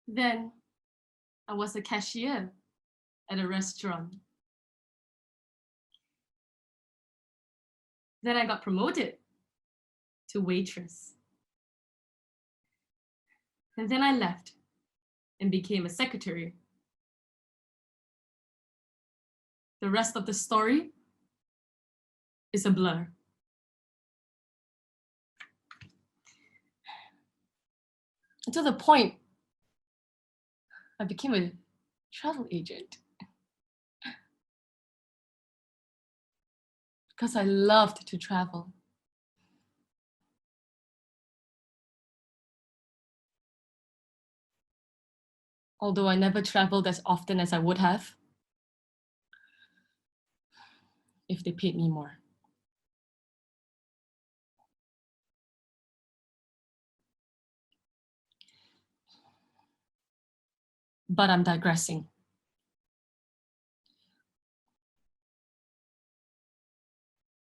Then I was a cashier at a restaurant. Then I got promoted to waitress. And then I left and became a secretary. The rest of the story is a blur. Until the point I became a travel agent. Because I loved to travel. Although I never traveled as often as I would have if they paid me more. But I'm digressing.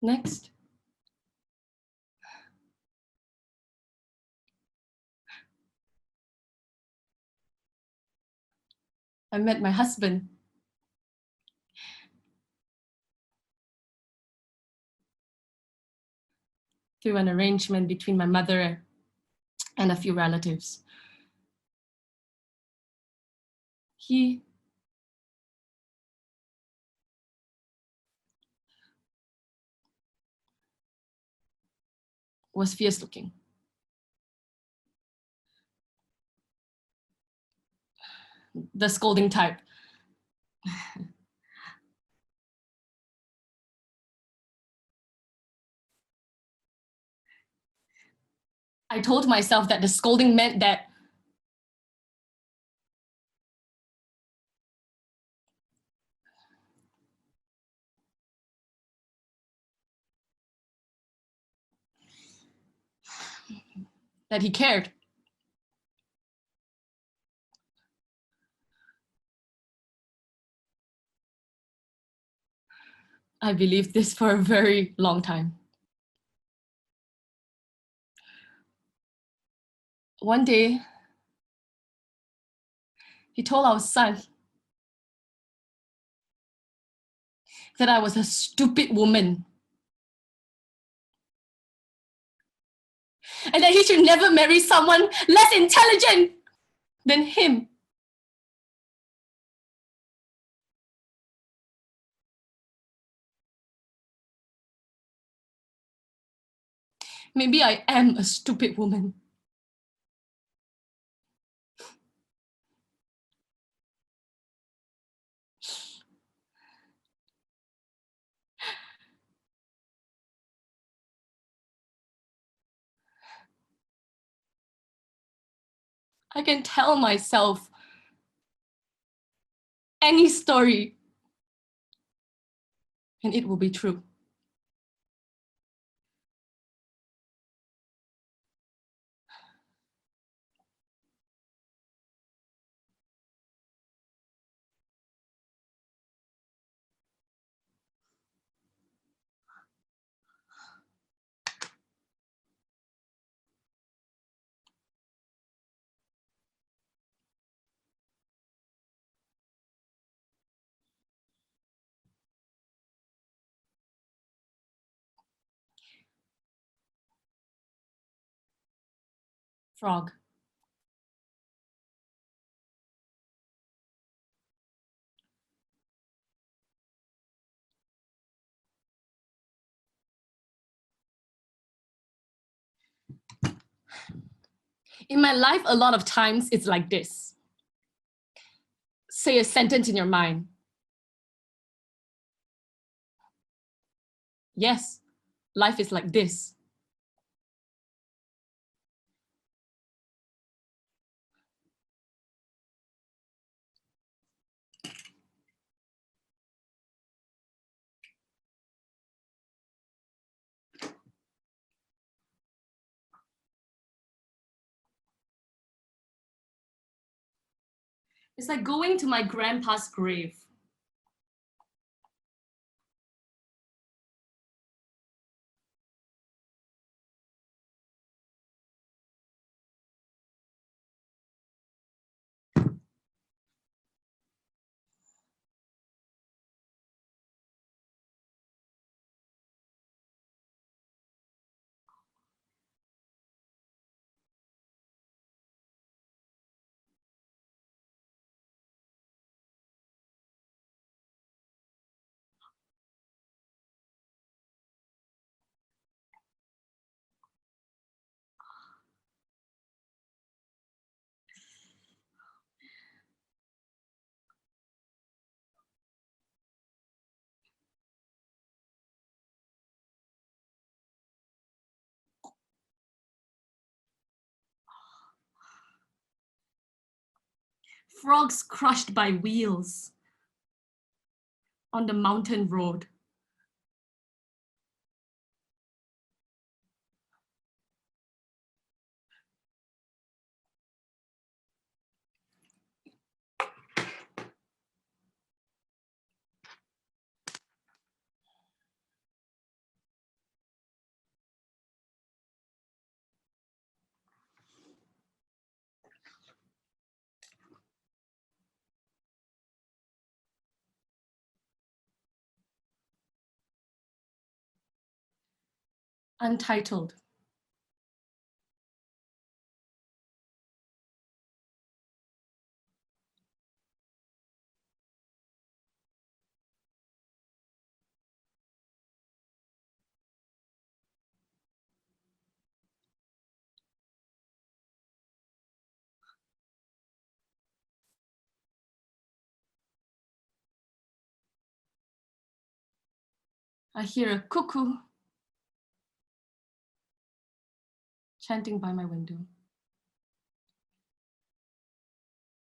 Next. I met my husband. Through an arrangement between my mother and a few relatives. He was fierce looking. The scolding type. I told myself that the scolding meant that he cared. I believed this for a very long time. One day, he told our son that I was a stupid woman and that he should never marry someone less intelligent than him. Maybe I am a stupid woman. I can tell myself any story and it will be true. Frog. In my life, a lot of times it's like this. Say a sentence in your mind. Yes, life is like this. It's like going to my grandpa's grave. Frogs crushed by wheels on the mountain road. Untitled. I hear a cuckoo chanting by my window.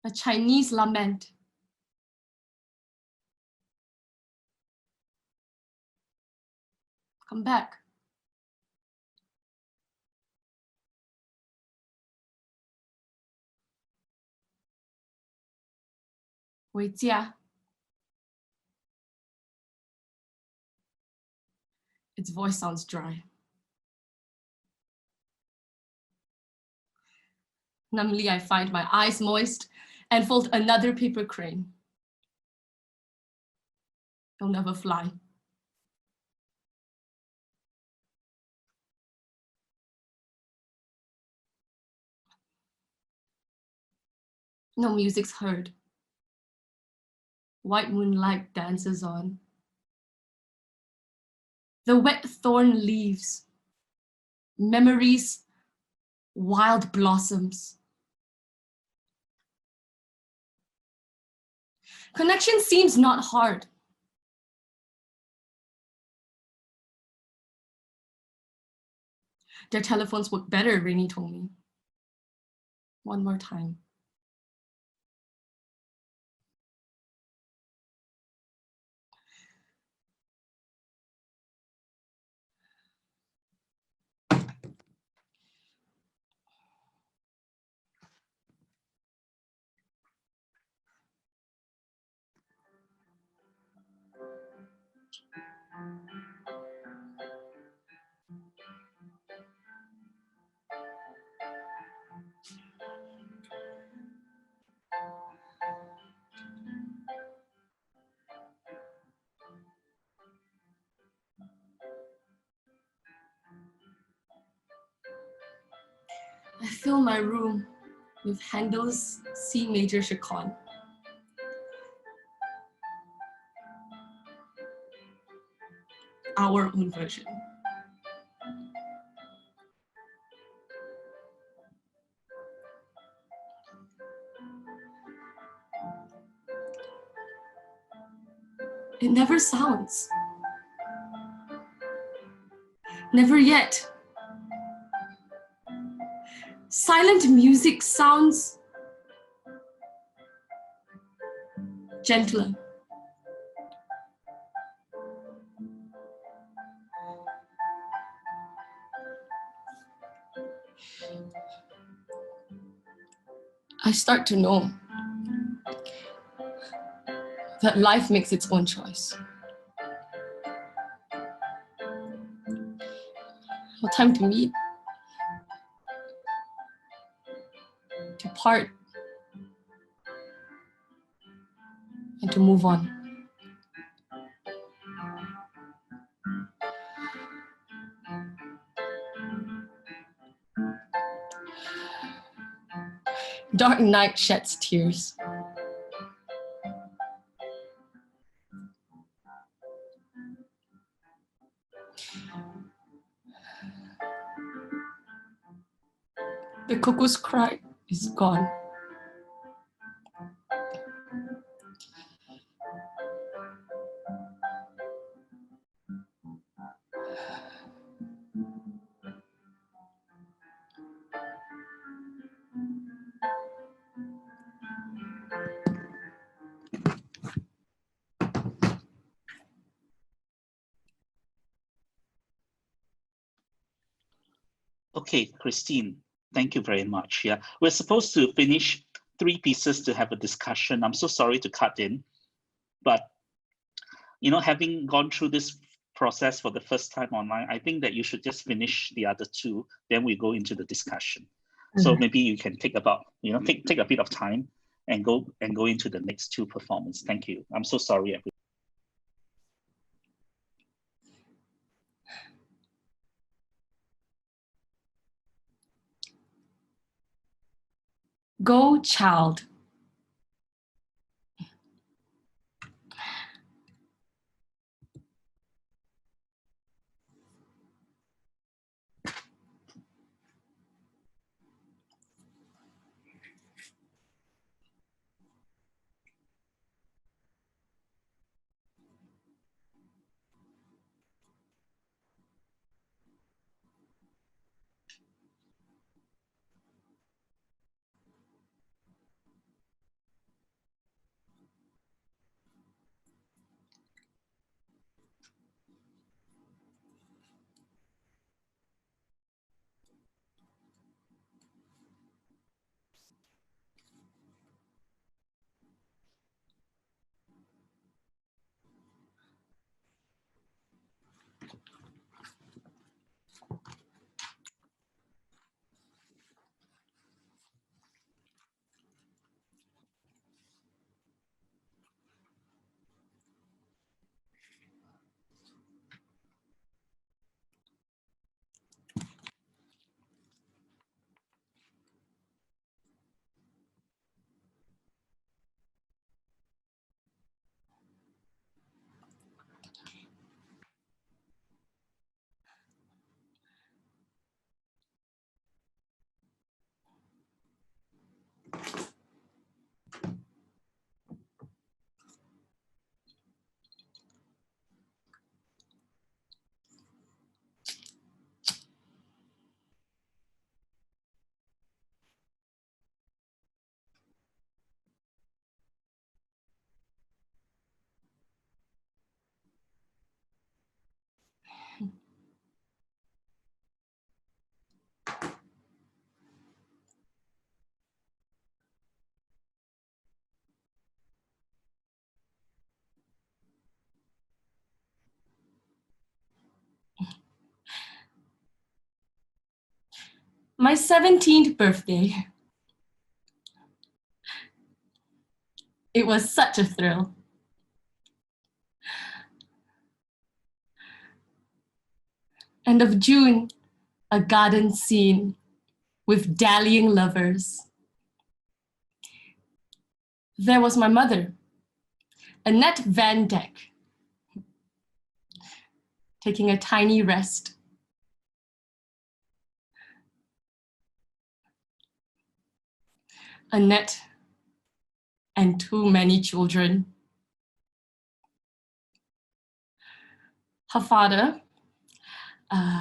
A Chinese lament. Come back. Wei jia. Its voice sounds dry. Numbly, I find my eyes moist and fold another paper crane. It'll never fly. No music's heard. White moonlight dances on. The wet thorn leaves, memories, wild blossoms. Connection seems not hard. Their telephones work better, Rainy told me. One more time. I fill my room with Handel's C major chaconne. Our own version. It never sounds. Never yet. Silent music sounds gentler. I start to know that life makes its own choice. No time to meet, to part, and to move on. Dark night sheds tears. The cuckoo's cry is gone. Okay, Christine, thank you very much. Yeah, we're supposed to finish 3 pieces to have a discussion. I'm so sorry to cut in, but having gone through this process for the first time online, I think that you should just finish the other 2, then we go into the discussion. So maybe you can take about, take a bit of time and go into the next 2 performances. Thank you. I'm so sorry, everyone. Go, child. My 17th birthday. It was such a thrill. End of June, a garden scene with dallying lovers. There was my mother, Annette Van Dyck, taking a tiny rest. Annette and too many children. Her father,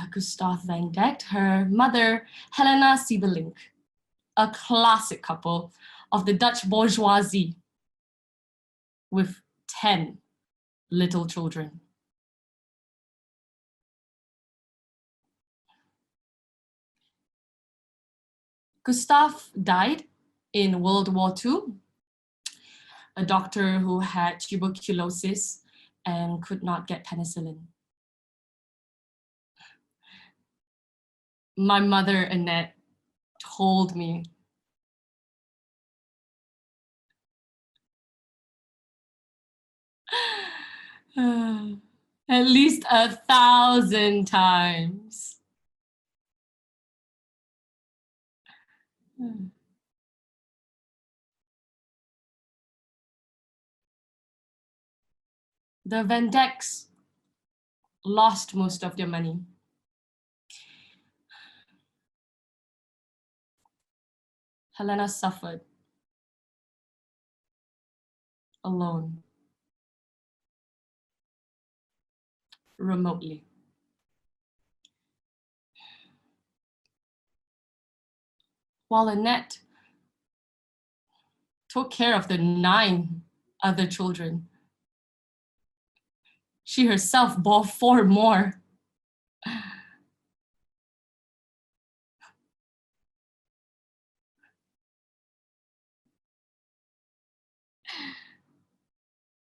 Gustav Van Dyck, her mother, Helena Siebelink, a classic couple of the Dutch bourgeoisie with 10 little children. Gustav died in World War II, a doctor who had tuberculosis and could not get penicillin. My mother, Annette, told me, at least 1,000 times. The Van Dycks lost most of their money. Helena suffered alone, remotely. While Annette took care of the 9 other children, she herself bore 4 more.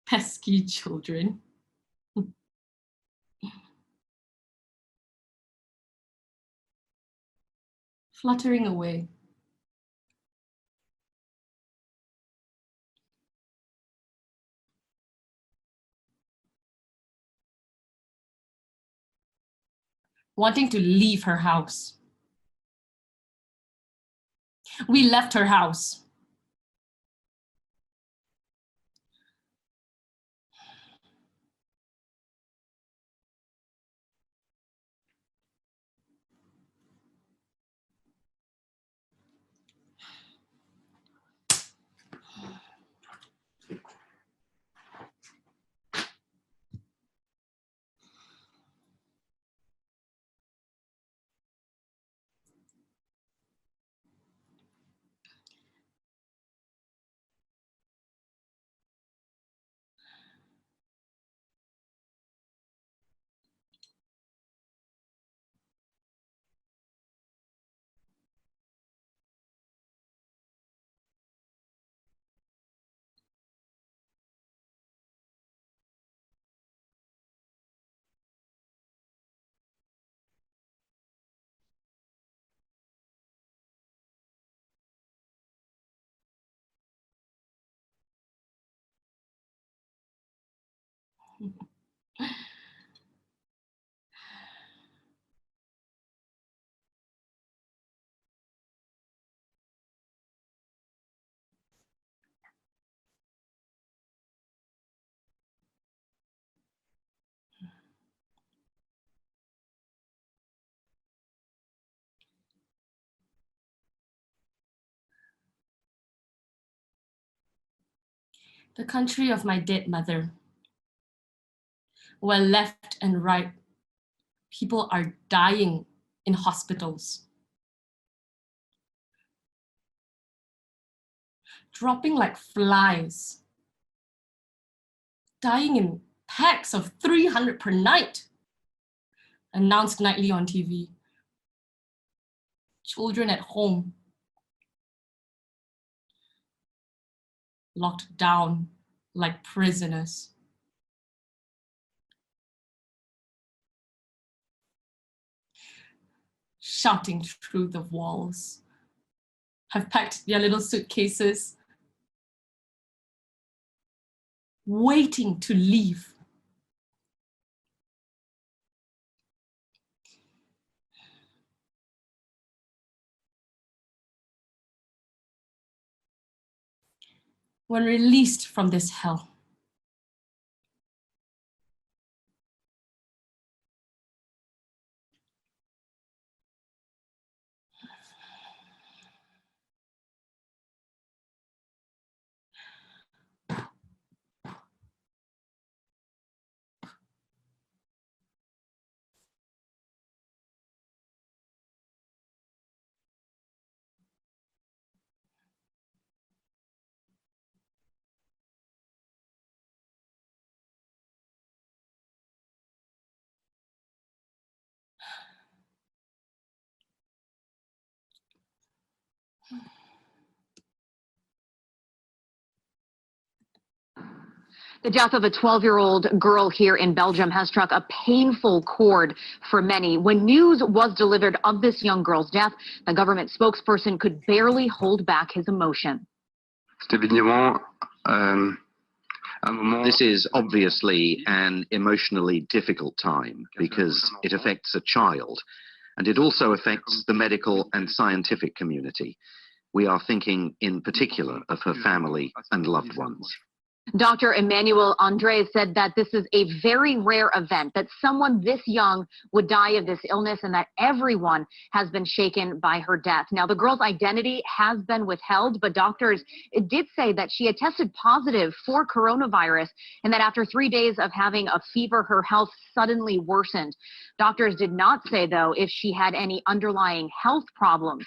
Pesky children. Fluttering away. Wanting to leave her house. We left her house. The country of my dead mother, where left and right, people are dying in hospitals, dropping like flies, dying in packs of 300 per night, announced nightly on TV. Children at home, locked down like prisoners. Shouting through the walls, have packed their little suitcases, waiting to leave. When released from this hell, The death of a 12-year-old girl here in Belgium has struck a painful chord for many. When news was delivered of this young girl's death, the government spokesperson could barely hold back his emotion. This is obviously an emotionally difficult time because it affects a child, and it also affects the medical and scientific community. We are thinking in particular of her family and loved ones. Dr. Emmanuel Andres said that this is a very rare event, that someone this young would die of this illness, and that everyone has been shaken by her death. Now, the girl's identity has been withheld, but doctors did say that she had tested positive for coronavirus and that after 3 days of having a fever, her health suddenly worsened. Doctors did not say, though, if she had any underlying health problems.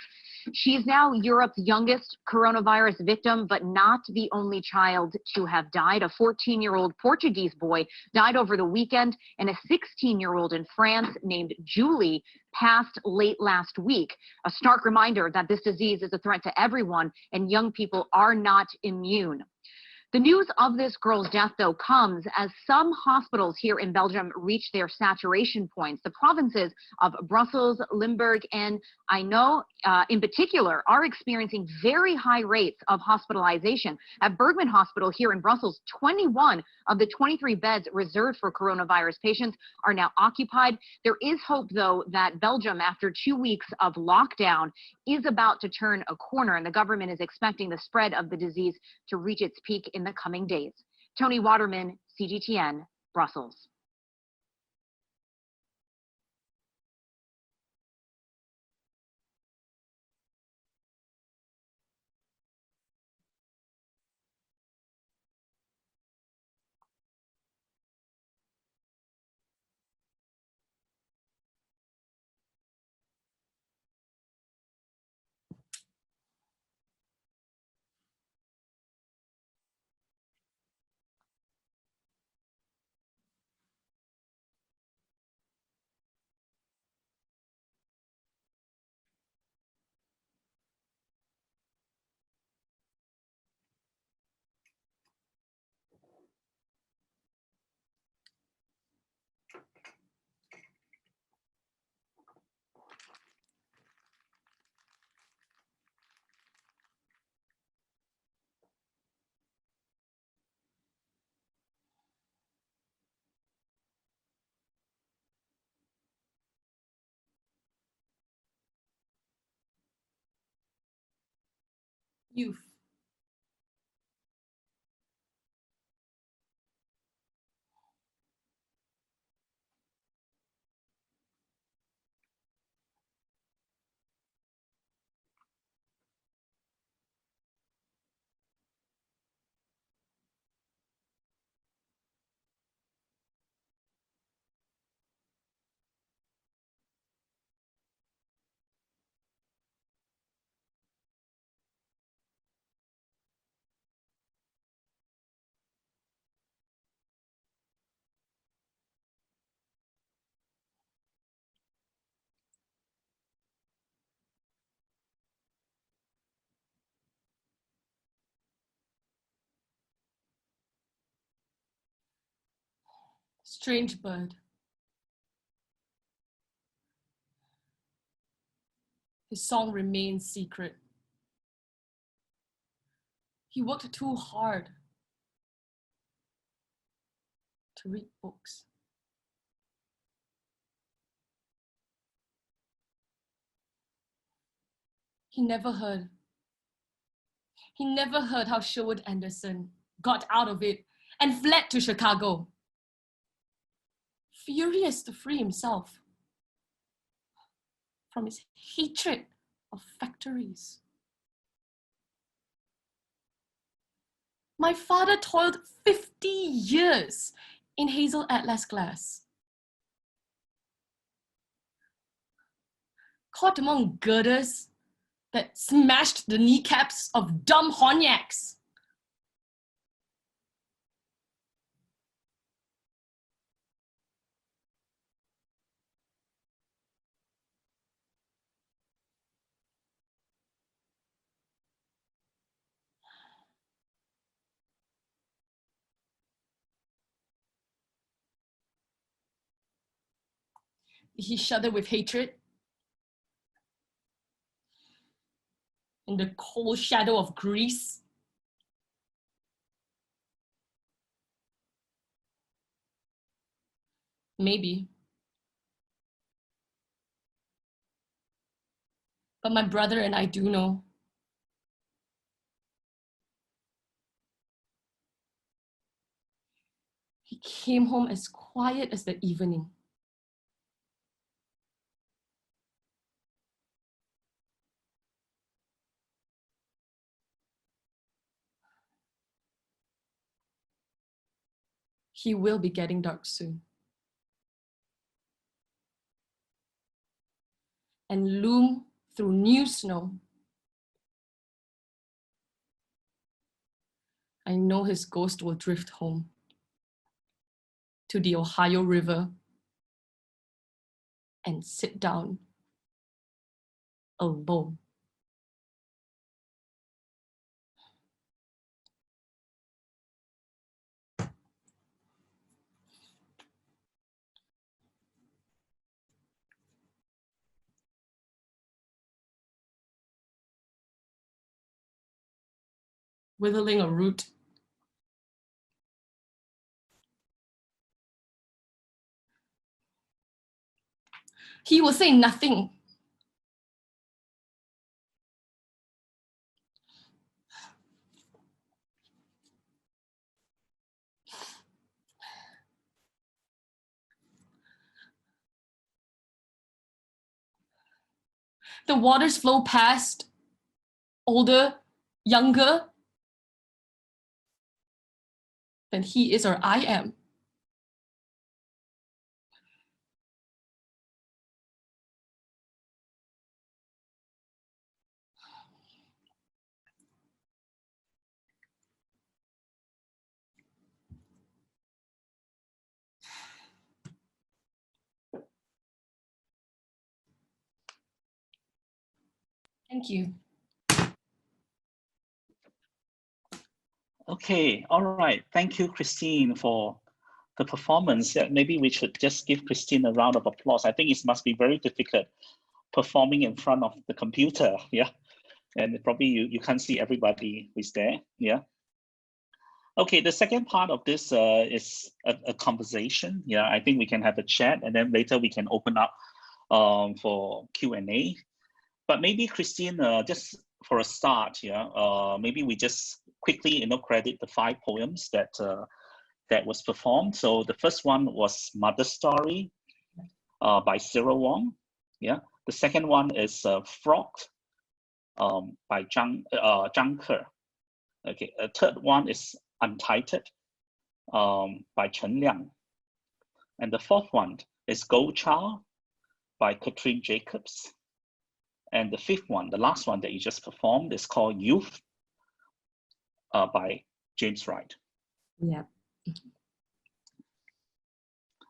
She is now Europe's youngest coronavirus victim, but not the only child to have died. A 14-year-old Portuguese boy died over the weekend, and a 16-year-old in France named Julie passed late last week. A stark reminder that this disease is a threat to everyone, and young people are not immune. The news of this girl's death, though, comes as some hospitals here in Belgium reach their saturation points. The provinces of Brussels, Limburg, and I know in particular are experiencing very high rates of hospitalization. At Bergman Hospital here in Brussels, 21 of the 23 beds reserved for coronavirus patients are now occupied. There is hope, though, that Belgium, after 2 weeks of lockdown, is about to turn a corner, and the government is expecting the spread of the disease to reach its peak in the coming days. Tony Waterman, CGTN, Brussels. Youth. Strange bird. His song remains secret. He worked too hard to read books. He never heard how Sherwood Anderson got out of it and fled to Chicago, furious to free himself from his hatred of factories. My father toiled 50 years in Hazel Atlas glass, caught among girders that smashed the kneecaps of dumb Horniaks. he shuddered with hatred. In the cold shadow of Greece. Maybe. But my brother and I do know. He came home as quiet as the evening. He will be getting dark soon. And loom through new snow. I know his ghost will drift home to the Ohio River and sit down alone. Whittling a root. He will say nothing. The waters flow past, older, younger than he is or I am. Thank you. Okay, all right. Thank you, Christine, for the performance. Yeah, maybe we should just give Christine a round of applause. I think it must be very difficult performing in front of the computer. Yeah, and probably you can't see everybody who's there. Yeah. Okay, the second part of this is a conversation. Yeah, I think we can have a chat, and then later we can open up for Q&A. But maybe Christine, just for a start, yeah, maybe we just quickly, credit the 5 poems that that was performed. So the first one was Mother Story by Cyril Wong. Yeah. The second one is Frog by Zhang Ke. Okay. A third one is Untitled by Chen Liang. And the fourth one is Gold Child by Katrine Jacobs. And the fifth one, the last one that you just performed, is called Youth by James Wright. Yeah.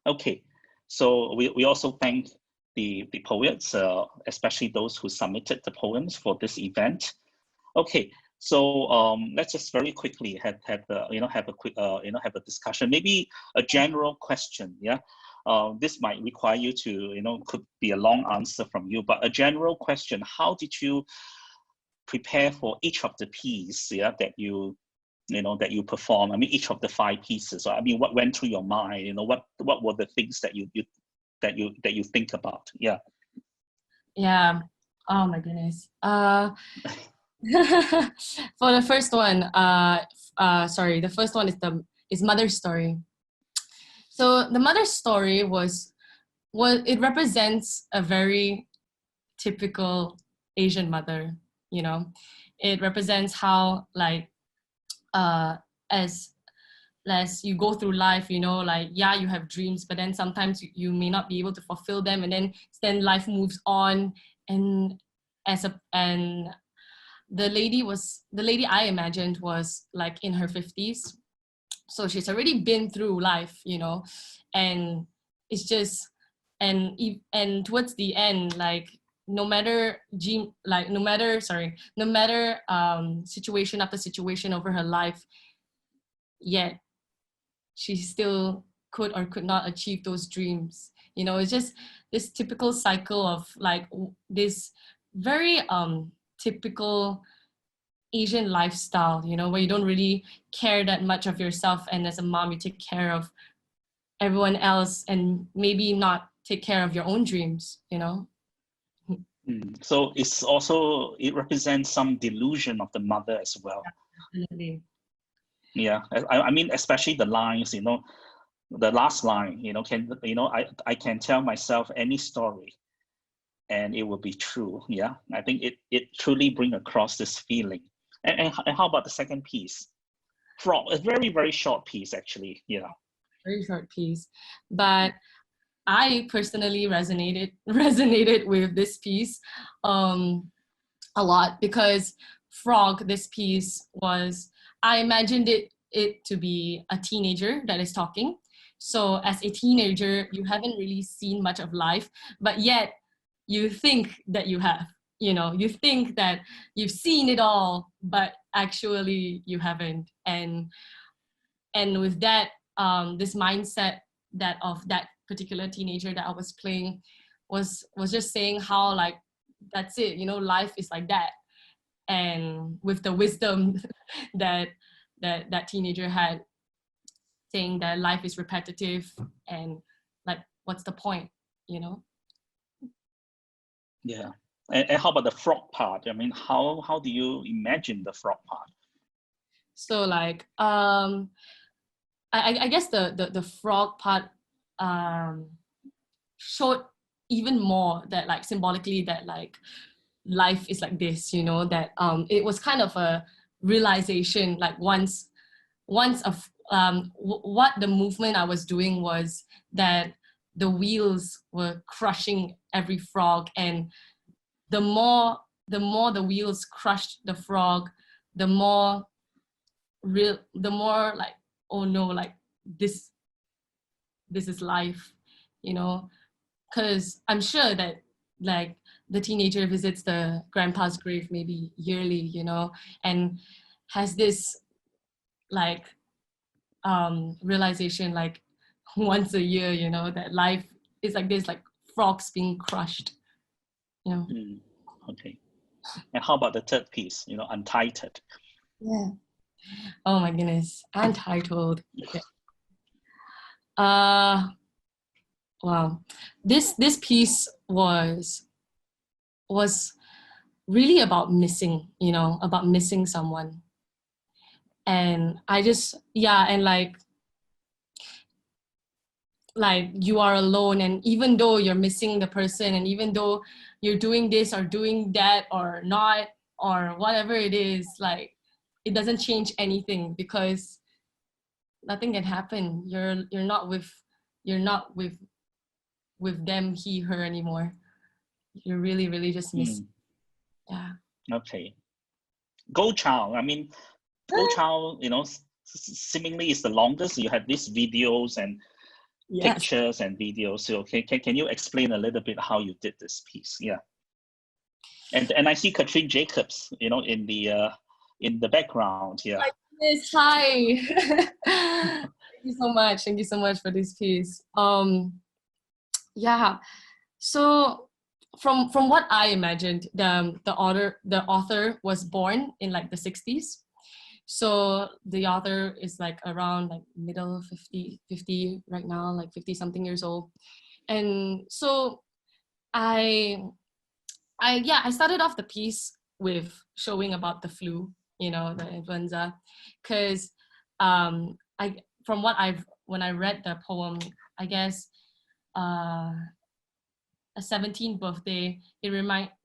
Okay, so we also thank the poets, especially those who submitted the poems for this event. Okay, so let's just very quickly have a quick have a discussion, maybe a general question. Yeah. This might require you to, could be a long answer from you, but a general question: how did you prepare for each of the pieces, yeah, that you perform? I mean, each of the 5 pieces. I mean, what went through your mind? What were the things that you think about? Yeah. Yeah. Oh my goodness. For the first one, sorry, the first one is Mother's Story. So the Mother's Story it represents a very typical Asian mother. It represents how, like, as you go through life, like, yeah, you have dreams, but then sometimes you may not be able to fulfill them, and then life moves on. And the lady I imagined was like in her 50s. So she's already been through life, and it's just, and towards the end, like, no matter situation after situation over her life, yet she still could or could not achieve those dreams. You know, it's just this typical cycle of like this very typical Asian lifestyle, you know, where you don't really care that much of yourself, and as a mom you take care of everyone else and maybe not take care of your own dreams, you know. So it's also, it represents some delusion of the mother as well. Definitely. Yeah, I mean, especially the lines, you know, the last line, you know, I can tell myself any story and it will be true. Yeah, I think it truly brings across this feeling. And how about the second piece? Frog, a very, very short piece actually, you know. Very short piece, but I personally resonated with this piece a lot, because Frog, this piece was, I imagined it to be a teenager that is talking. So as a teenager, you haven't really seen much of life, but yet you think that you have, you know, you think that you've seen it all, but actually you haven't. And with that, this mindset that of that particular teenager that I was playing was just saying how, like, that's it, you know, life is like that. And with the wisdom that teenager had, saying that life is repetitive and like, what's the point, you know? Yeah. And how about the frog part? I mean, how do you imagine the frog part? So like, I guess the frog part showed even more that, like, symbolically, that like life is like this, you know, that it was kind of a realization, like once of what the movement I was doing was that the wheels were crushing every frog, and the more the wheels crushed the frog, the more like, oh no, like this is life, you know. Because I'm sure that, like, the teenager visits the grandpa's grave maybe yearly, you know, and has this like realization like once a year, you know, that life is like this, like frogs being crushed, you know. Okay. And how about the third piece, you know, Untitled? Yeah. Oh my goodness, Untitled. Okay. Wow, this piece was really about missing, you know, about missing someone. And I just, yeah, and like you are alone, and even though you're missing the person, and even though you're doing this or doing that or not, or whatever it is, like, it doesn't change anything, because nothing can happen. You're not with them, he, her anymore. You're really just missing. Yeah. Okay. Go Child. I mean, Go Child, you know, seemingly is the longest. You have these videos and pictures and videos. So can you explain a little bit how you did this piece? Yeah. And I see Katrine Jacobs, you know, in the background. Yeah. Yes, hi. Thank you so much. Thank you so much for this piece. Yeah. So from what I imagined, the author was born in like the 60s. So the author is like around like middle 50 right now, like 50 something years old. And so I started off the piece with showing about the flu, you know, the influenza, because when I read the poem, I guess a 17th birthday,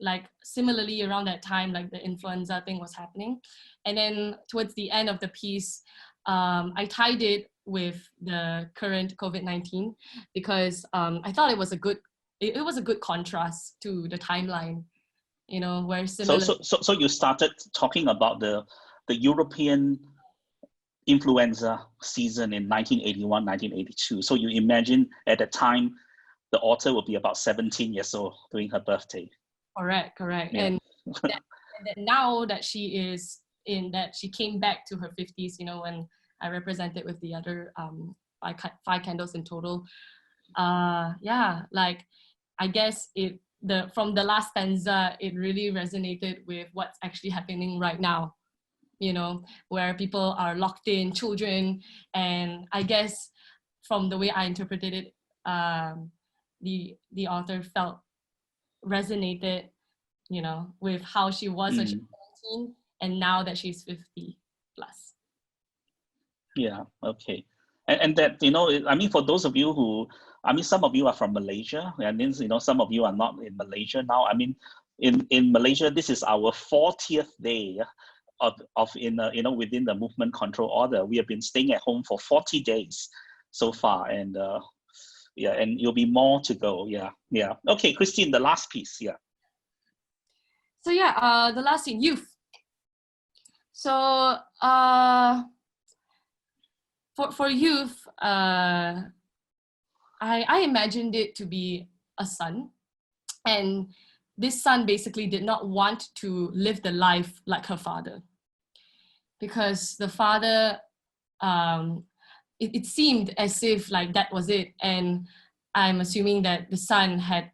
like similarly around that time, like the influenza thing was happening. And then towards the end of the piece, I tied it with the current COVID-19, because I thought it was a good contrast to the timeline, you know, where similar. So you started talking about the European influenza season in 1981, 1982. So you imagine at the time, the author will be about 17 years old during her birthday. Correct. Yeah. And that now that she came back to her 50s, you know, when I represented with the other 5 candles in total, yeah, like I guess from the last stanza, it really resonated with what's actually happening right now, you know, where people are locked in, children, and I guess from the way I interpreted it, the author felt resonated, you know, with how she was when she was 17 and now that she's 50 plus. Yeah, okay. And that, you know, I mean, for those of you who, I mean, some of you are from Malaysia, and then, you know, some of you are not in Malaysia now. I mean, in Malaysia, this is our 40th day of you know, within the movement control order. We have been staying at home for 40 days so far, and yeah, and you'll be more to go. Yeah, yeah. Okay, Christine, the last piece. Yeah. So yeah, the last thing, youth. So for youth, I imagined it to be a son, and this son basically did not want to live the life like her father, because the father, it seemed as if like that was it, and I'm assuming that the son had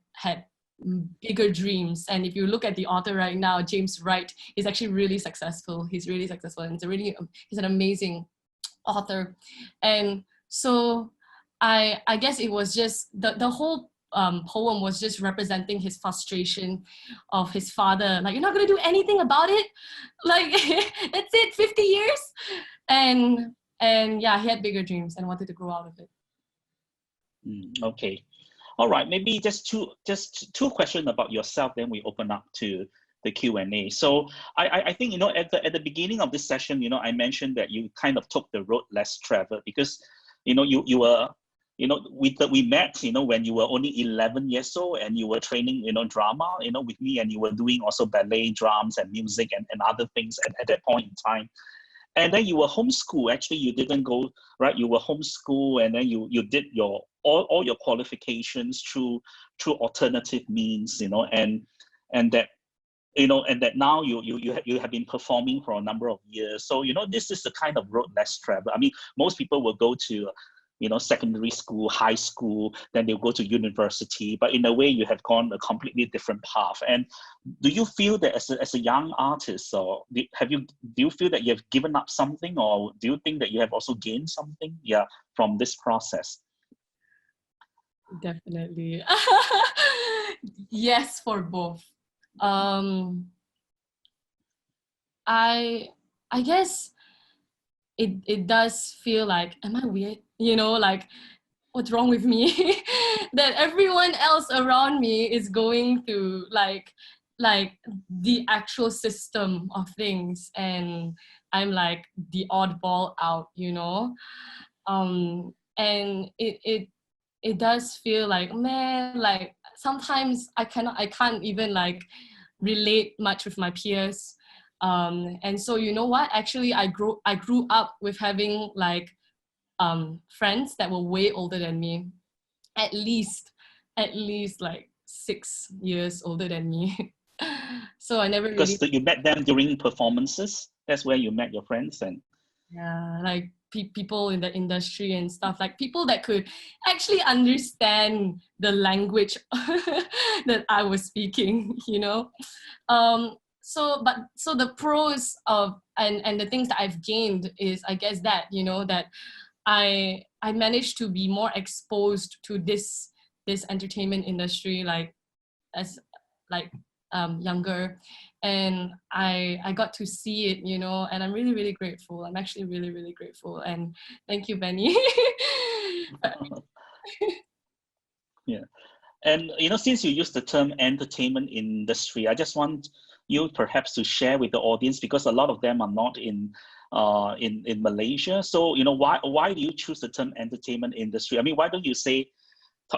bigger dreams. And if you look at the author right now, James Wright, is actually really successful. He's really successful, and he's an amazing author. And so I guess it was just the whole poem was just representing his frustration of his father, like, you're not gonna do anything about it, like that's it, 50 years. And yeah, he had bigger dreams and wanted to grow out of it. Okay, all right, maybe just two questions about yourself, then we open up to the Q&A. So I think, you know, at the beginning of this session, you know, I mentioned that you kind of took the road less traveled, because, you know, you were, you know, we met, you know, when you were only 11 years old, and you were training, you know, drama, you know, with me, and you were doing also ballet, drums, and music, and other things at that point in time. And then you were homeschooled. Actually, you didn't go, right? You were homeschooled, and then you did all your qualifications through alternative means, you know, and that, you know, and that now you have been performing for a number of years. So, you know, this is the kind of road less traveled. I mean, most people will go to, you know, secondary school, high school, then they'll go to university. But in a way, you have gone a completely different path. And do you feel that as a young artist, or do you feel that you have given up something, or do you think that you have also gained something, yeah, from this process? Definitely. Yes, for both. I guess it does feel like, am I weird? You know, like, what's wrong with me? That everyone else around me is going through like the actual system of things, and I'm like the oddball out, you know. And it does feel like, man, like sometimes I can't even like relate much with my peers. And so, you know what, actually I grew up with having like friends that were way older than me, at least like 6 years older than me. So I never because really... you met them during performances. That's where you met your friends. And yeah, like people in the industry and stuff, like people that could actually understand the language that I was speaking, you know. So the pros of and the things that I've gained is, I guess, that, you know, that I managed to be more exposed to this entertainment industry, like as like younger, and I got to see it, you know, and I'm really, really grateful. I'm actually really, really grateful, and thank you, Benny. yeah, and you know, since you used the term entertainment industry, I just want you perhaps to share with the audience, because a lot of them are not in Malaysia. So, you know, why do you choose the term entertainment industry? I mean, why don't you say,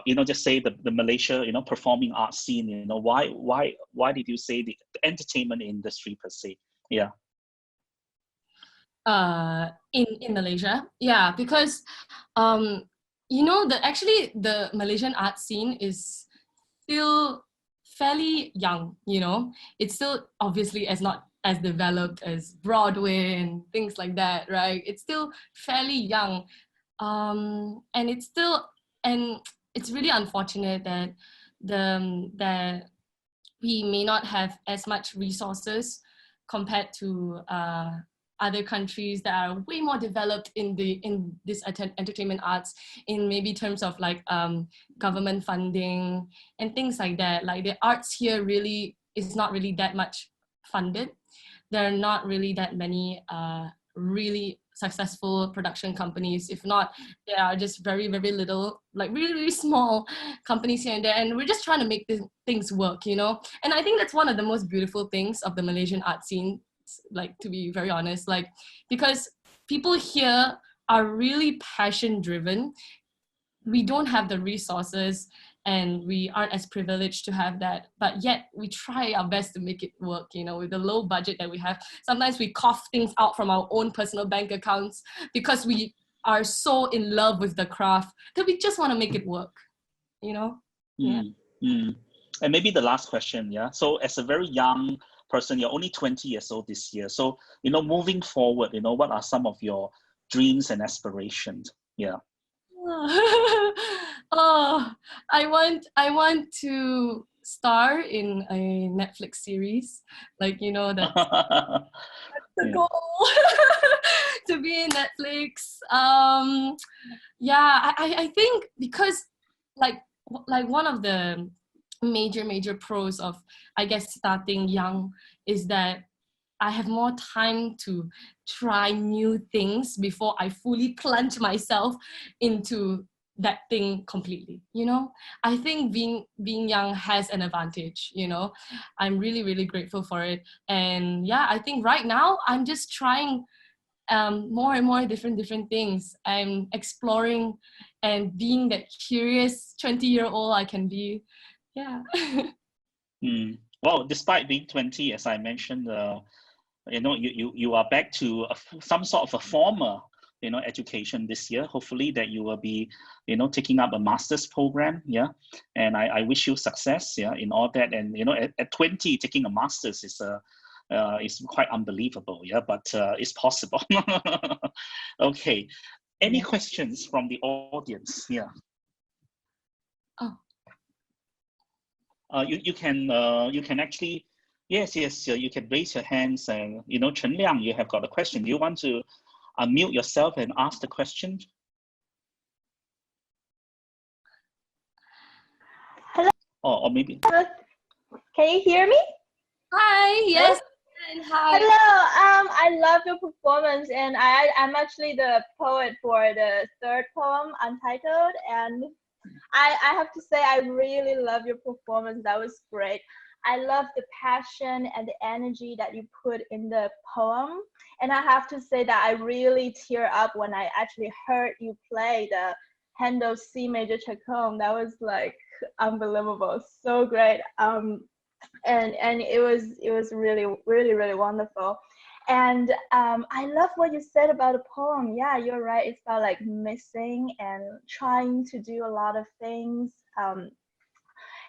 you know, just say the Malaysia, you know, performing arts scene, you know, why did you say the entertainment industry per se? Yeah. In Malaysia, yeah, because you know, actually the Malaysian art scene is still fairly young, you know. It's still obviously not as developed as Broadway and things like that, right? It's still fairly young, and it's still, and it's really unfortunate that that we may not have as much resources compared to other countries that are way more developed in this entertainment arts, in maybe terms of like government funding and things like that. Like the arts here really is not really that much funded. There are not really that many really successful production companies. If not, there are just very, very little, like really, really small companies here and there. And we're just trying to make things work, you know? And I think that's one of the most beautiful things of the Malaysian art scene, like, to be very honest, like, because people here are really passion driven. We don't have the resources and we aren't as privileged to have that, but yet we try our best to make it work, you know, with the low budget that we have. Sometimes we cough things out from our own personal bank accounts because we are so in love with the craft that we just want to make it work, you know? Yeah. And maybe the last question, yeah? So as a very young person, you're only 20 years old this year. So, you know, moving forward, you know, what are some of your dreams and aspirations? Yeah. Oh, I want to star in a Netflix series, like, you know, that's the goal. To be in Netflix. Yeah, I think because like one of the major pros of, I guess, starting young is that I have more time to try new things before I fully plunge myself into that thing completely, you know? I think being young has an advantage, you know? I'm really, really grateful for it. And yeah, I think right now I'm just trying more and more different things. I'm exploring and being that curious 20-year-old I can be. Yeah. Well, despite being 20, as I mentioned, you know, you are back to some sort of a former, you know, education this year. Hopefully that you will be, you know, taking up a master's program, yeah. And I wish you success, yeah, in all that. And you know, at 20, taking a master's is quite unbelievable, yeah, but it's possible. Okay, any questions from the audience? Yeah. Oh. You can actually. Yes, you can raise your hands and, you know, Chen Liang, you have got a question. Do you want to unmute yourself and ask the question? Hello. Or maybe. Can you hear me? Hi, yes. And hi. Hello, I love your performance, and I'm actually the poet for the third poem, Untitled, and I have to say I really love your performance. That was great. I love the passion and the energy that you put in the poem. And I have to say that I really tear up when I actually heard you play the Handel C major chaconne. That was like unbelievable, so great. And it was really wonderful. And I love what you said about the poem. Yeah, you're right. It's about like missing and trying to do a lot of things.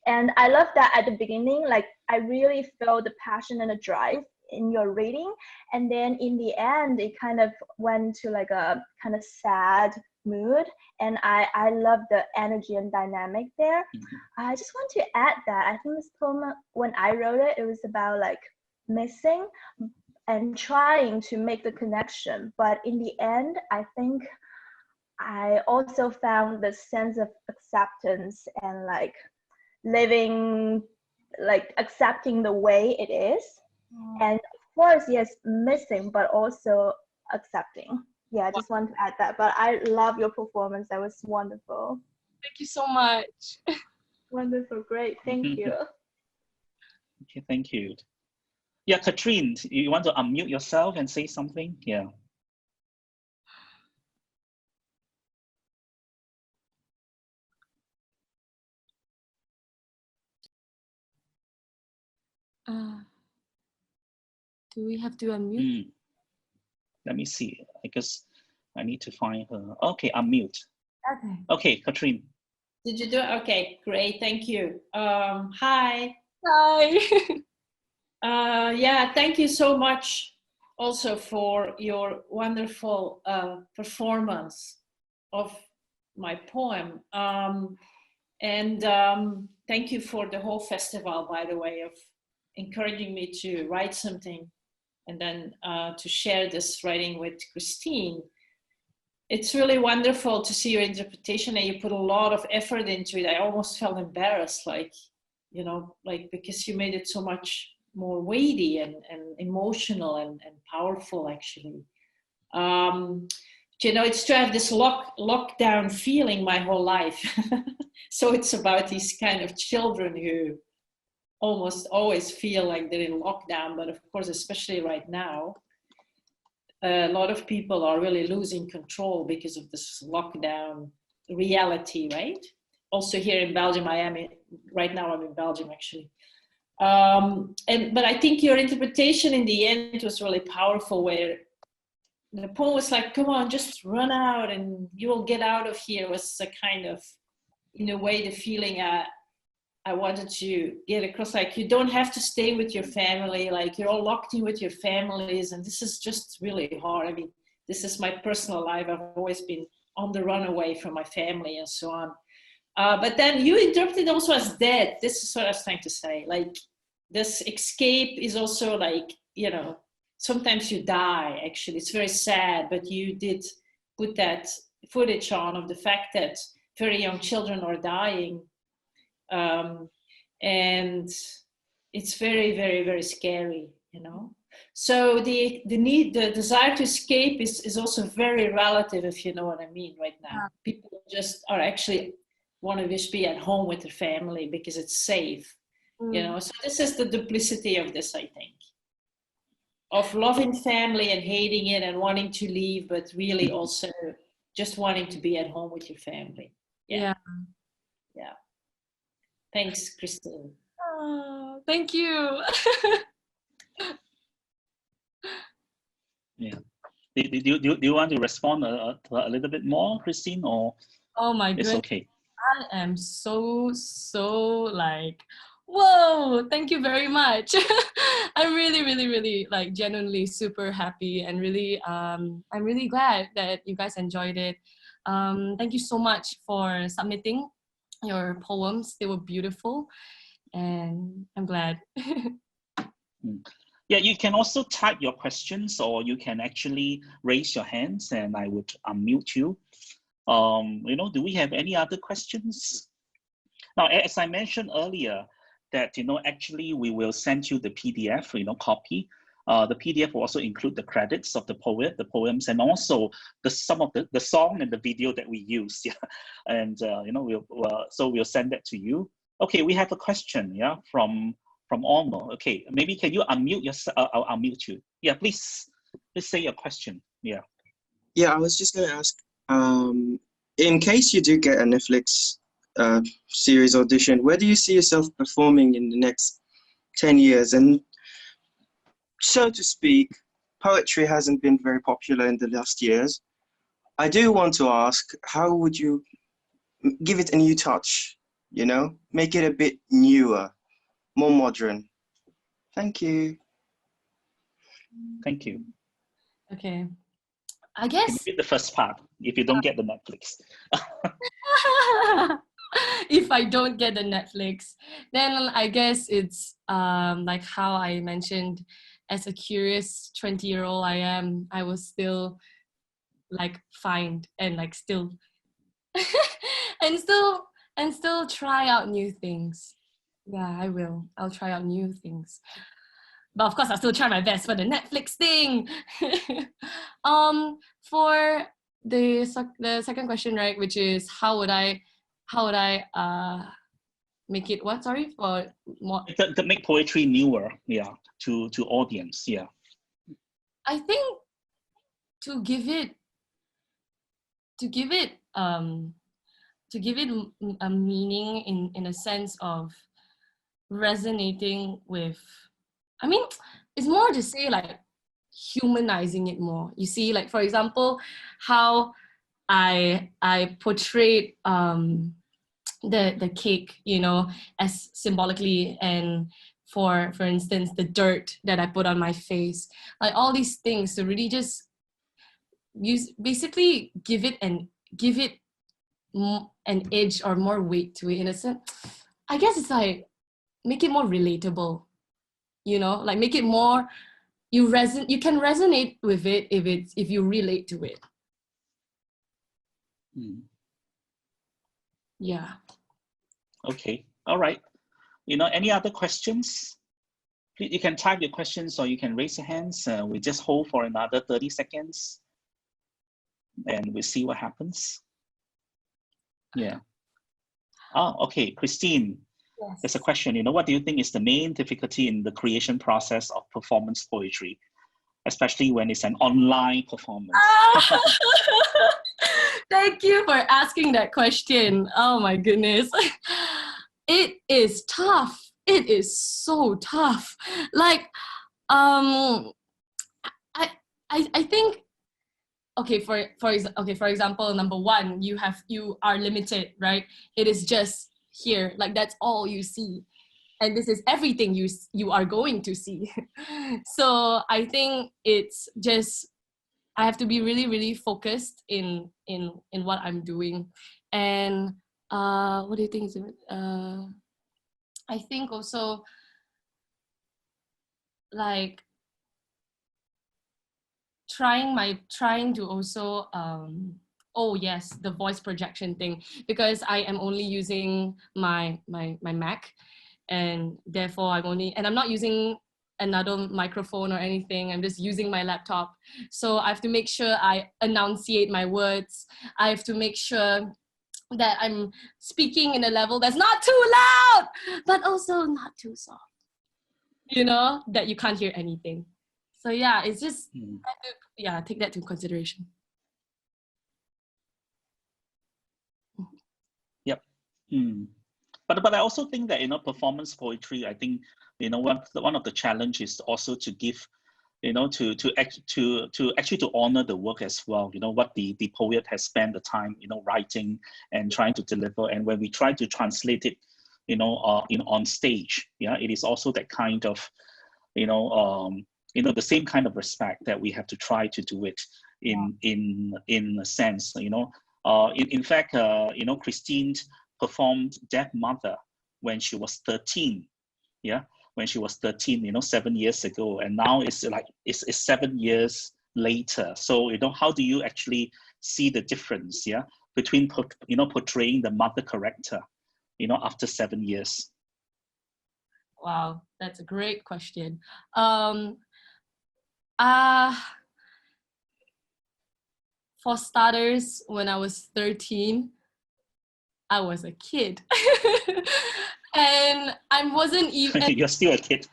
And I love that at the beginning, like I really felt the passion and the drive in your reading. And then in the end, it kind of went to like a kind of sad mood. And I love the energy and dynamic there. I just want to add that I think this poem, when I wrote it, it was about like missing and trying to make the connection. But in the end, I think I also found the sense of acceptance and like living, like accepting the way it is. And of course, yes, missing, but also accepting. Yeah, I just want to add that. But I love your performance. That was wonderful. Thank you so much. Wonderful, great, thank you. Okay, thank you. Yeah, Katrine, you want to unmute yourself and say something? Yeah. Do we have to unmute? Let me see. I guess I need to find her. Okay, unmute. Okay. Okay, Katrine. Did you do it? Okay, great. Thank you. Hi. Hi. Yeah, thank you so much also for your wonderful performance of my poem. And thank you for the whole festival, by the way, of encouraging me to write something and then to share this writing with Christine. It's really wonderful to see your interpretation, and you put a lot of effort into it. I almost felt embarrassed, like, you know, like, because you made it so much more weighty and emotional and powerful, actually. You know, it's to have this lockdown feeling my whole life. So it's about these kind of children who almost always feel like they're in lockdown, but of course, especially right now, a lot of people are really losing control because of this lockdown reality, right? Also here in Belgium, right now I'm in Belgium, actually. But I think your interpretation in the end was really powerful, where the poem was like, come on, just run out and you will get out of here. It was a kind of, in a way, the feeling I wanted to get across, like, you don't have to stay with your family, like you're all locked in with your families, and this is just really hard. I mean, this is my personal life. I've always been on the run away from my family and so on. But then you interpreted also as death. This is what I was trying to say. Like, this escape is also like, you know, sometimes you die, actually. It's very sad, but you did put that footage on of the fact that very young children are dying. And it's very, very, very scary, you know. So the desire to escape is also very relative, if you know what I mean, right now. Yeah. People just are actually want to just be at home with their family because it's safe, you know. So this is the duplicity of this, I think, of loving family and hating it and wanting to leave, but really also just wanting to be at home with your family. Yeah. Thanks, Christine. Oh, thank you. Yeah. Do you want to respond a little bit more, Christine, or? Oh my goodness. It's okay. I am so like, whoa, thank you very much. I'm really like genuinely super happy, and really I'm really glad that you guys enjoyed it. Thank you so much for submitting your poems. They were beautiful, and I'm glad. Yeah, you can also type your questions, or you can actually raise your hands and I would unmute you. You know, do we have any other questions? Now, as I mentioned earlier, that, you know, actually we will send you the PDF, you know, copy. The PDF will also include the credits of the poet, the poems, and also some of the song and the video that we use. Yeah, and you know, so we'll send that to you. Okay, we have a question, yeah, from Olmo. Okay, maybe can you unmute yourself? I'll unmute you. Yeah, please say your question. Yeah. Yeah, I was just going to ask, in case you do get a Netflix series audition, where do you see yourself performing in the next 10 years? And so to speak, poetry hasn't been very popular in the last years. I do want to ask, how would you give it a new touch, you know, make it a bit newer, more modern? Thank you. Thank you. Okay. I guess. Can you read the first part if you don't get the Netflix? If I don't get the Netflix, then I guess it's like how I mentioned, as a curious 20-year-old I will still like find and like still and still try out new things. Yeah, I will. I'll try out new things. But of course, I'll still try my best for the Netflix thing. For the second question, right, which is how would I make it what? Sorry, for more to make poetry newer, yeah, to audience, yeah. I think to give it a meaning in a sense of resonating with. I mean, it's more to say like humanizing it more. You see, like for example, how I portrayed the cake, you know, as symbolically, and for instance the dirt that I put on my face, like all these things to really just basically give it an edge or more weight to it in a sense. I guess it's like make it more relatable, you know, like make it more, you can resonate with it if you relate to it. Yeah. Okay. All right. You know, any other questions? Please, you can type your questions or you can raise your hands. We just hold for another 30 seconds and we'll see what happens. Yeah. Oh, okay. Christine, yes. There's a question. You know, what do you think is the main difficulty in the creation process of performance poetry, especially when it's an online performance? Thank you for asking that question. Oh my goodness. It is tough. It is so tough. Like, I think, okay, for example, number one, you are limited, right? It is just here, like that's all you see. And this is everything you are going to see. So I think it's just, I have to be really, really focused in what I'm doing. And what do you think is it? I think also like trying to also oh yes, the voice projection thing, because I am only using my Mac, and therefore I'm not using another microphone or anything. I'm just using my laptop. So I have to make sure I enunciate my words. I have to make sure that I'm speaking in a level that's not too loud, but also not too soft, you know, that you can't hear anything. So yeah, it's just, take that into consideration. Yep. But I also think that, you know, performance poetry, I think, you know, one of the challenges is also to give, you know, to actually honor the work as well, you know, what the poet has spent the time, you know, writing and trying to deliver. And when we try to translate it, you know, on stage, yeah, it is also that kind of, you know, the same kind of respect that we have to try to do it in a sense, you know. In fact, you know, Christine performed Deaf Mother when she was 13, yeah. When she was 13, you know, 7 years ago, and now it's 7 years later. So, you know, how do you actually see the difference, yeah, between, you know, portraying the mother character, you know, after 7 years? Wow, that's a great question. For starters, when I was 13, I was a kid. And I wasn't even... You're still a kid.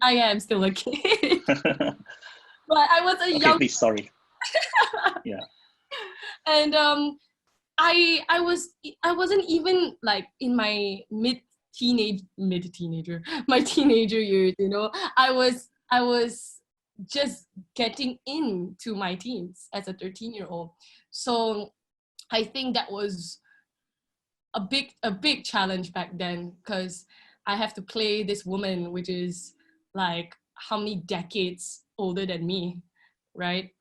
I am still a kid. But I was a young... Please, sorry. Yeah. And I wasn't even like in my mid-teenager, my teenager years, you know. I was just getting into my teens as a 13-year-old. So I think that was a big challenge back then, because I have to play this woman which is like how many decades older than me, right?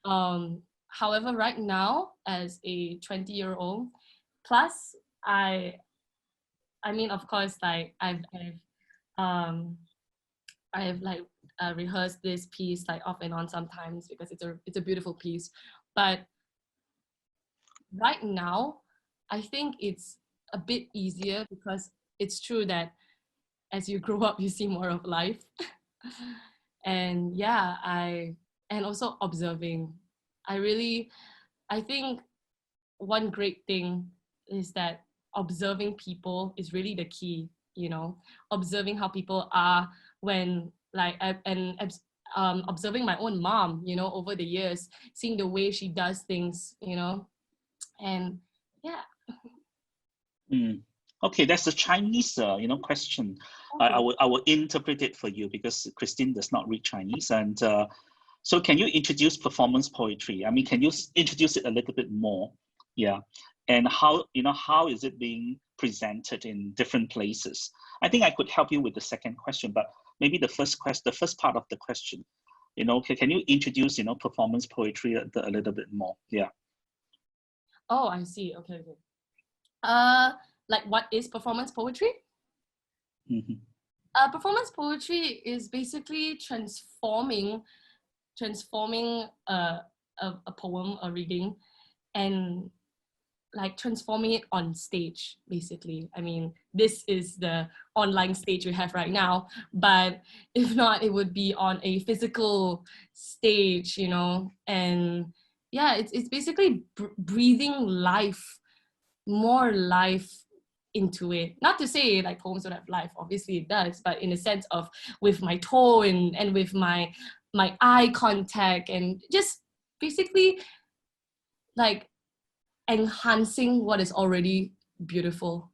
However, right now as a 20-year-old plus, I mean, of course, like I've like rehearsed this piece like off and on sometimes because it's a beautiful piece, but right now I think it's a bit easier because it's true that as you grow up, you see more of life. And yeah, and also observing. I think one great thing is that observing people is really the key, you know, observing how people are when observing my own mom, you know, over the years, seeing the way she does things, you know, and yeah. Okay, that's a Chinese, you know, question. Okay. I will interpret it for you because Christine does not read Chinese. And so can you introduce performance poetry? I mean, can you introduce it a little bit more? Yeah. And how, you know, how is it being presented in different places? I think I could help you with the second question, but maybe the first part of the question, you know, can you introduce, you know, performance poetry a little bit more? Yeah. Oh, I see. Okay. Like what is performance poetry? Mm-hmm. Performance poetry is basically transforming a poem, a reading, and like transforming it on stage, basically. I mean, this is the online stage we have right now, but if not, it would be on a physical stage, you know. And yeah, it's basically breathing life, more life into it. Not to say like poems don't have life, obviously it does, but in a sense of with my tone and with my eye contact, and just basically like enhancing what is already beautiful.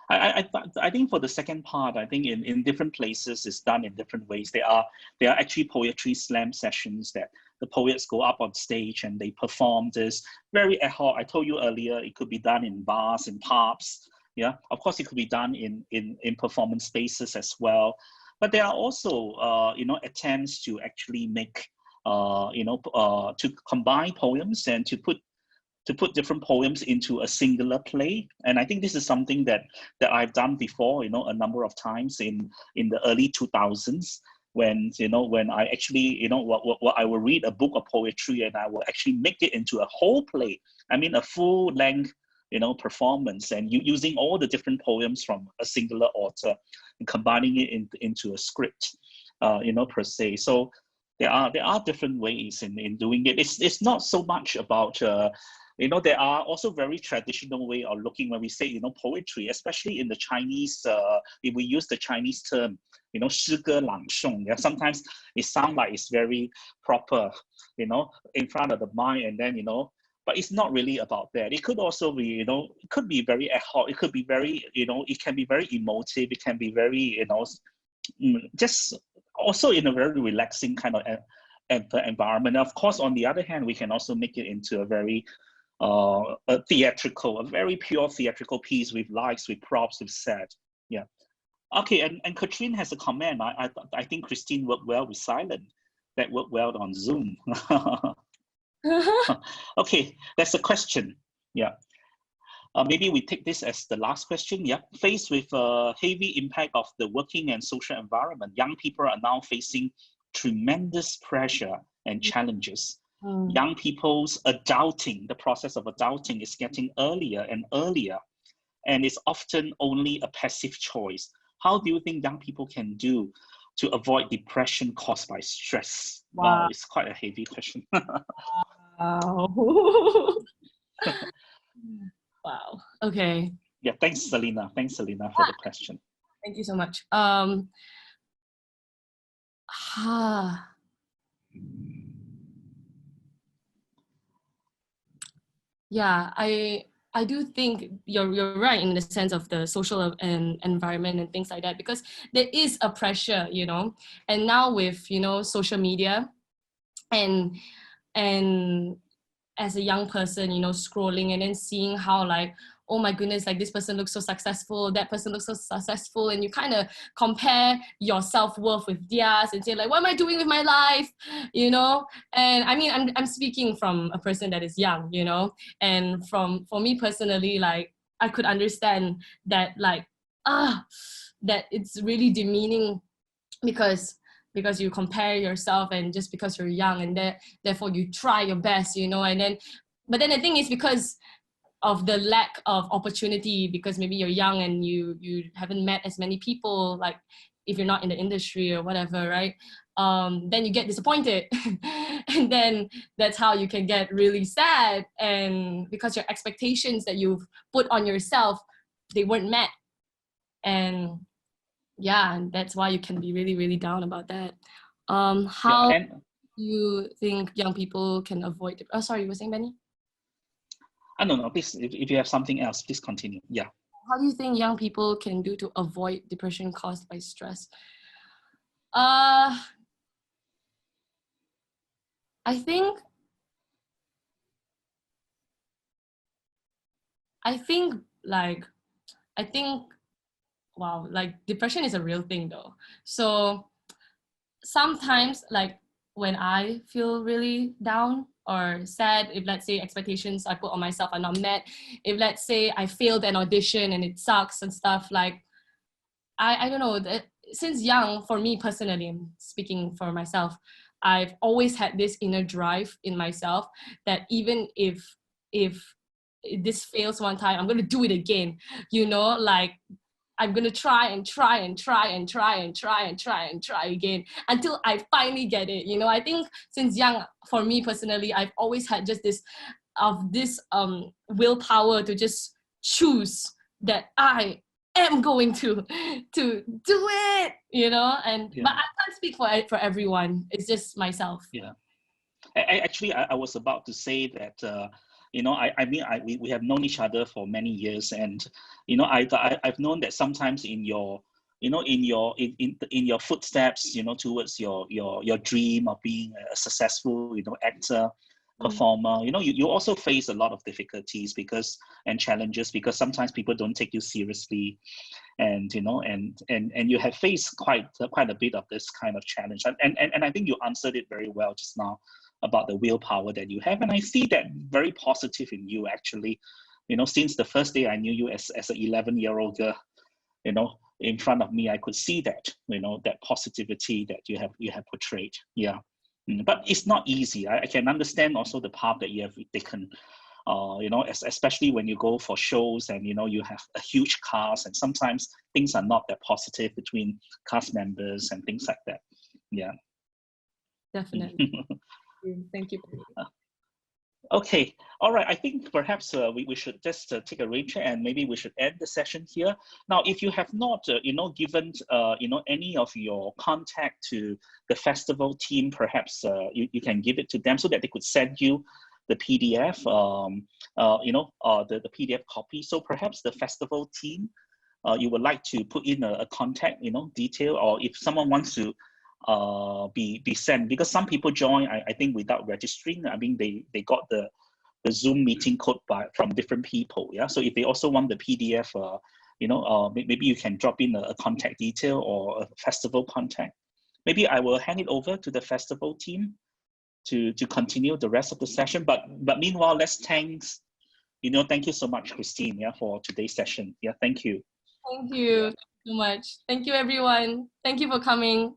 I think for the second part, I think in different places it's done in different ways. There are actually poetry slam sessions that the poets go up on stage and they perform this very ad hoc. I told you earlier, it could be done in bars, in pubs. Yeah, of course it could be done in performance spaces as well. But there are also attempts to actually make to combine poems and to put different poems into a singular play. And I think this is something that I've done before, a number of times in the early 2000s, when I actually, I will read a book of poetry and I will actually make it into a whole play. I mean, a full length, performance, and using all the different poems from a singular author and combining it into a script, per se. So there are different ways in doing it. It's not so much about, there are also very traditional way of looking when we say, poetry, especially in the Chinese, if we use the Chinese term, 诗歌朗诵, yeah, sometimes it sounds like it's very proper, in front of the mind, and then, but it's not really about that. It could also be, it could be very ad hoc. It could be very, it can be very emotive. It can be very, just also in a very relaxing kind of environment. Of course, on the other hand, we can also make it into a very a very pure theatrical piece with lights, with props, with set. Yeah. Okay, and Katrine has a comment. I think Christine worked well with silent. That worked well on Zoom. Okay, that's a question. Yeah. Maybe we take this as the last question. Yeah. Faced with a heavy impact of the working and social environment, young people are now facing tremendous pressure and challenges. Young people's adulting, the process of adulting is getting earlier and earlier, and it's often only a passive choice. How do you think young people can do to avoid depression caused by stress? Wow, it's quite a heavy question. Wow. Wow. Okay. Yeah, thanks, Selena. Thanks, Selena, for the question. Thank you so much. Yeah, I do think you're right in the sense of the social and environment and things like that, because there is a pressure, and now with, social media and as a young person, scrolling and then seeing how like, oh my goodness, like this person looks so successful, that person looks so successful, and you kind of compare your self-worth with theirs and say like, what am I doing with my life, And I mean, I'm speaking from a person that is young, and for me personally, like I could understand that like, that it's really demeaning because you compare yourself, and just because you're young, and therefore you try your best, but then the thing is, because of the lack of opportunity, because maybe you're young and you haven't met as many people, like if you're not in the industry or whatever, right? Then you get disappointed. And then that's how you can get really sad, and because your expectations that you've put on yourself, they weren't met. And yeah, and that's why you can be really, really down about that. How do you think young people can avoid? Oh, sorry, you were saying, Benny? No, please, if you have something else, please continue. Yeah. How do you think young people can do to avoid depression caused by stress? I think wow, like depression is a real thing though. So sometimes, like when I feel really down, or sad if, let's say, expectations I put on myself are not met. If, let's say, I failed an audition and it sucks and stuff, like, I don't know, since young, for me personally, I'm speaking for myself, I've always had this inner drive in myself that even if this fails one time, I'm going to do it again, you know, like, I'm going to try and try and try and try and try and try and try again until I finally get it. You know, I think since young, for me personally, I've always had just this willpower to just choose that I am going to do it, you know, and but I can't speak for everyone. It's just myself. Yeah. I was about to say that, you know, we have known each other for many years, and you know, I've known that sometimes in your, you know, in your footsteps, you know, towards your dream of being a successful, you know, actor, performer, you know, you also face a lot of difficulties and challenges because sometimes people don't take you seriously, and you know, and you have faced quite a bit of this kind of challenge, and I think you answered it very well just now about the willpower that you have, and I see that very positive in you actually. You know, since the first day I knew you as an 11-year-old girl, you know, in front of me, I could see that, you know, that positivity that you have portrayed. Yeah. But it's not easy. I can understand also the path that you have taken, you know, especially when you go for shows and, you know, you have a huge cast and sometimes things are not that positive between cast members and things like that. Yeah. Definitely. Thank you. Okay, all right. I think perhaps we should just take a rain check and maybe we should end the session here. Now, if you have not, you know, given, you know, any of your contact to the festival team, perhaps you can give it to them so that they could send you the PDF, you know, the PDF copy. So perhaps the festival team, you would like to put in a contact, you know, detail, or if someone wants to be sent, because some people join, I think, without registering. I mean, they got the Zoom meeting code from different people. Yeah. So if they also want the PDF, you know, maybe you can drop in a contact detail or a festival contact. Maybe I will hand it over to the festival team to continue the rest of the session. But meanwhile, thank you so much, Christine, yeah, for today's session. Yeah, thank you. Thank you so much. Thank you, everyone. Thank you for coming.